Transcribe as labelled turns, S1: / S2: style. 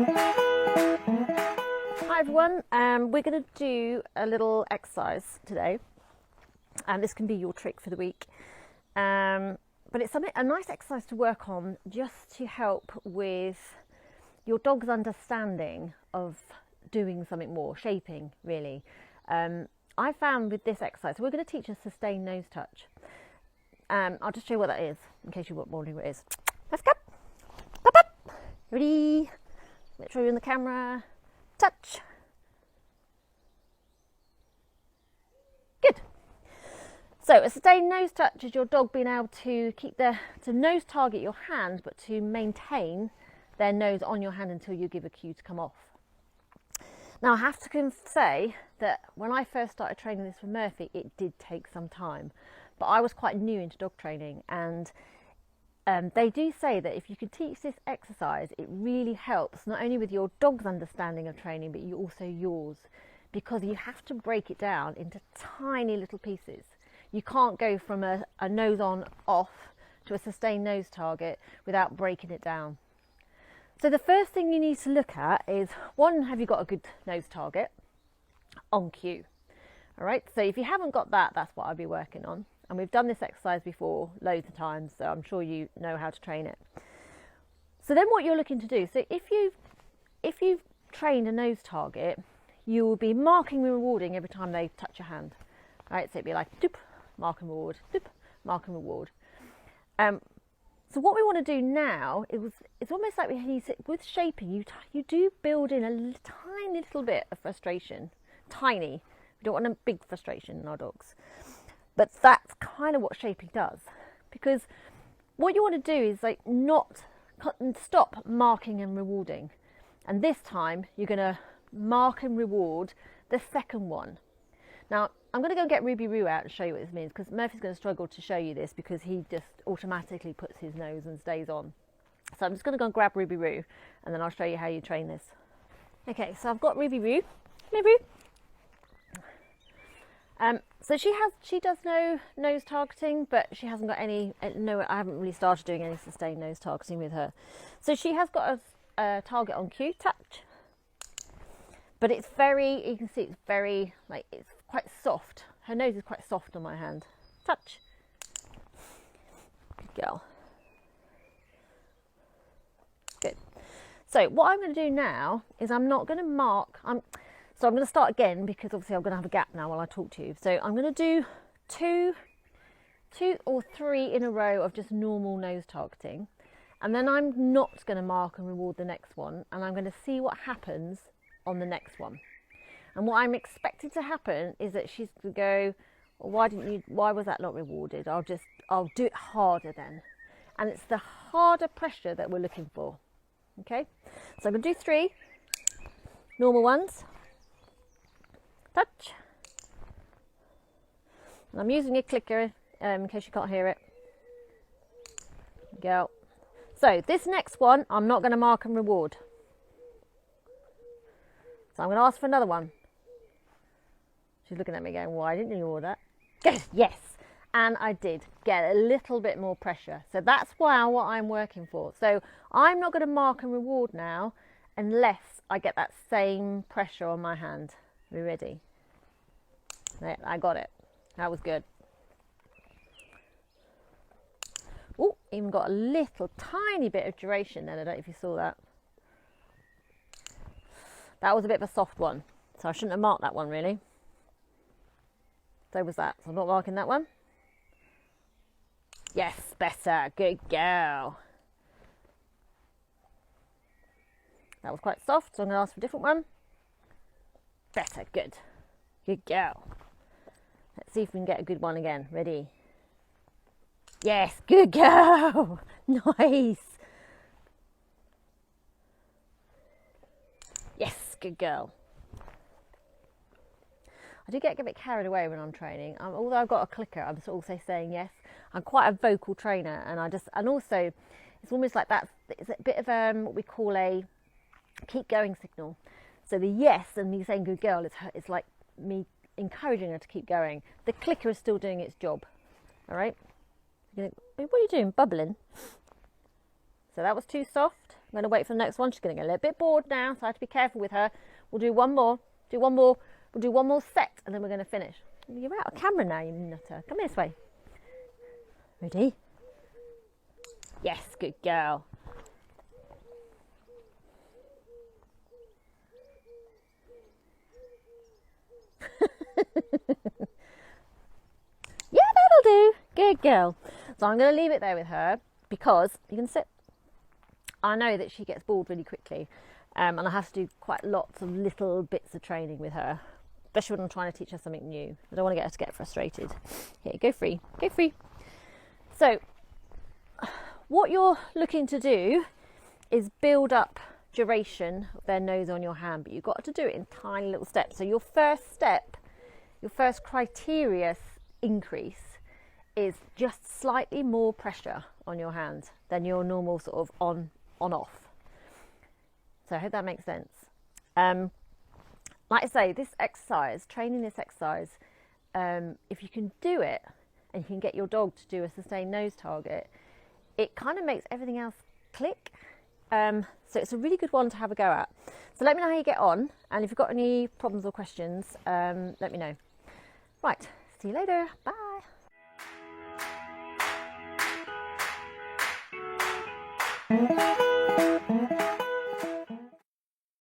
S1: Hi everyone, we're going to do a little exercise today, and this can be your trick for the week, but it's a nice exercise to work on just to help with your dog's understanding of doing something more, shaping really. I found with this exercise, we're going to teach a sustained nose touch. I'll just show you what that is in case you're wondering what it is. Let's go. Pop up. Ready? Make sure you're in the camera. Touch. Good. So a sustained nose touch is your dog being able to to nose target your hand, but to maintain their nose on your hand until you give a cue to come off. Now I have to say that when I first started training this for Murphy, it did take some time, but I was quite new into dog training, and they do say that if you can teach this exercise, it really helps not only with your dog's understanding of training, but also yours, because you have to break it down into tiny little pieces. You can't go from a nose on off to a sustained nose target without breaking it down. So the first thing you need to look at is, one, have you got a good nose target on cue? All right, so if you haven't got that, that's what I'd be working on. And we've done this exercise before loads of times, so I'm sure you know how to train it. So then what you're looking to do, so if you've trained a nose target, you will be marking and rewarding every time they touch your hand. All right, so it'd be like doop, mark and reward, doop, mark and reward. So what we want to do now is, it's almost like with shaping, you do build in a tiny little bit of frustration. Tiny. We don't want a big frustration in our dogs. But that's kind of what shaping does, because what you want to do is like not stop marking and rewarding, and this time you're going to mark and reward the second one. Now I'm going to go and get Ruby Roo out and show you what this means, because Murphy's going to struggle to show you this because he just automatically puts his nose and stays on. So I'm just going to go and grab Ruby Roo, and then I'll show you how you train this. Okay, so I've got Ruby Roo. Come here, Roo. So she does no nose targeting, but she hasn't got any. No, I haven't really started doing any sustained nose targeting with her. So she has got a target on cue, touch, but it's very. You can see it's very it's quite soft. Her nose is quite soft on my hand. Touch. Good girl. Good. So what I'm going to do now is I'm not going to mark. So I'm going to start again, because obviously I'm going to have a gap now while I talk to you. So I'm going to do two or three in a row of just normal nose targeting. And then I'm not going to mark and reward the next one. And I'm going to see what happens on the next one. And what I'm expecting to happen is that she's going to go, why was that not rewarded? I'll do it harder then. And it's the harder pressure that we're looking for. Okay? So I'm going to do three normal ones. Touch. And I'm using a clicker in case you can't hear it. Go. So this next one, I'm not going to mark and reward. So I'm going to ask for another one. She's looking at me going, why didn't you reward that? Good, yes. And I did get a little bit more pressure. So that's what I'm working for. So I'm not going to mark and reward now unless I get that same pressure on my hand. Are we ready? Right, I got it. That was good. Oh, even got a little tiny bit of duration then. I don't know if you saw that. That was a bit of a soft one, so I shouldn't have marked that one really. So was that. So I'm not marking that one. Yes, better. Good girl. That was quite soft, so I'm going to ask for a different one. Better. Good. Good girl. Let's see if we can get a good one again. Ready? Yes, good girl. Nice. Yes, good girl. I do get a bit carried away when I'm training. Although I've got a clicker, I'm also saying yes. I'm quite a vocal trainer, and also it's almost like it's a bit of what we call a keep going signal. So the yes and me saying good girl is like me encouraging her to keep going. The clicker is still doing its job. All right. What are you doing? Bubbling. So that was too soft. I'm going to wait for the next one. She's going to get a little bit bored now, so I have to be careful with her. We'll do one more, we'll do one more set, and then we're going to finish. You're out of camera now, you nutter. Come this way. Ready? Yes, good girl. Yeah, that'll do. Good girl. So I'm going to leave it there with her because you can sit. I know that she gets bored really quickly, and I have to do quite lots of little bits of training with her, especially when I'm trying to teach her something new. I don't want to get her to get frustrated. Here, go free, go free. So what you're looking to do is build up duration of their nose on your hand, but you've got to do it in tiny little steps. So your first step, your first criteria increase is just slightly more pressure on your hand than your normal sort of on off. So I hope that makes sense. Like I say, this exercise, training this exercise, if you can do it and you can get your dog to do a sustained nose target, it kind of makes everything else click. So it's a really good one to have a go at. So let me know how you get on, and if you've got any problems or questions, let me know. Right, see you later. Bye.